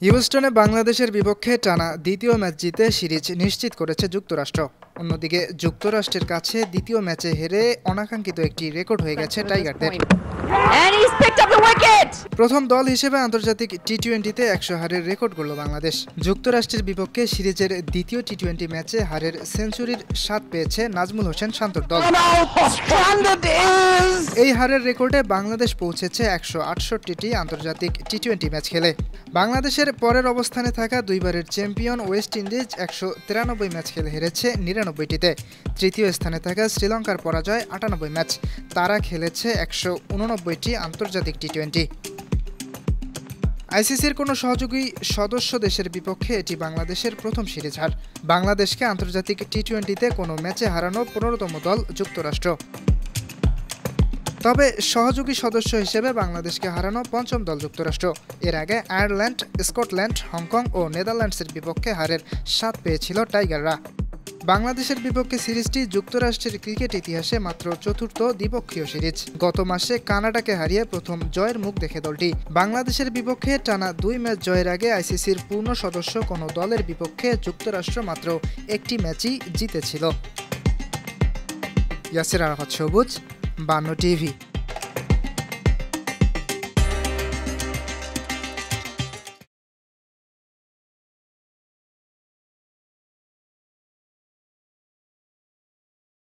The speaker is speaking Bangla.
হিউস্টনে বাংলাদেশের বিপক্ষে টানা দ্বিতীয় ম্যাচ জিতে সিরিজ নিশ্চিত করেছে যুক্তরাষ্ট্র। অন্যদিকে যুক্তরাষ্ট্রের কাছে দ্বিতীয় ম্যাচে হেরে অনাকাঙ্ক্ষিত একটি রেকর্ড হয়ে গেছে টাইগারদের। প্রথম দল হিসেবে আন্তর্জাতিক টি-20তে 100 হারের রেকর্ড গড়ল বাংলাদেশ। যুক্তরাষ্ট্রের বিপক্ষে সিরিজের দ্বিতীয় টি-20 ম্যাচে হারের সেঞ্চুরির স্বাদ পেয়েছে নাজমুল হোসেন শান্তর দল। এই হারের রেকর্ডে বাংলাদেশ পৌঁছেছে 168টি আন্তর্জাতিক টি-20 ম্যাচ খেলে। বাংলাদেশের পরের অবস্থানে থাকা দুইবারের চ্যাম্পিয়ন ওয়েস্ট ইন্ডিজ 193 ম্যাচ খেলে হেরেছে 99টিতে। তৃতীয় স্থানে থাকা শ্রীলঙ্কার পরাজয় 98 ম্যাচ। তারা খেলেছে 189টি আন্তর্জাতিক টি-20। আইসিসির কোনো সহযোগী সদস্য দেশের বিপক্ষে এটি বাংলাদেশের প্রথম সিরিজ হার। বাংলাদেশকে আন্তর্জাতিক টি-20তে কোনো ম্যাচে হারানো 15তম দল যুক্তরাষ্ট্র। তবে সহযোগী সদস্য হিসেবে বাংলাদেশকে হারানো 5ম দল যুক্তরাষ্ট্র। এর আগে আয়ারল্যান্ড, স্কটল্যান্ড, হংকং ও নেদারল্যান্ডসের বিপক্ষে হারের স্বাদ পেয়েছিল টাইগাররা। বাংলাদেশের বিপক্ষে সিরিজটি যুক্তরাষ্ট্রের ক্রিকেট ইতিহাসে মাত্র চতুর্থ দ্বিপক্ষীয় সিরিজ। গত মাসে কানাডাকে হারিয়ে প্রথম জয়ের মুখ দেখে দলটি। বাংলাদেশের বিপক্ষে টানা 2 ম্যাচ জয়ের আগে আইসিসির পূর্ণ সদস্য কোনো দলের বিপক্ষে যুক্তরাষ্ট্র মাত্র একটি ম্যাচই জিতেছিল। ইয়াসির আরাফাত সবুজ, 52 টিভি।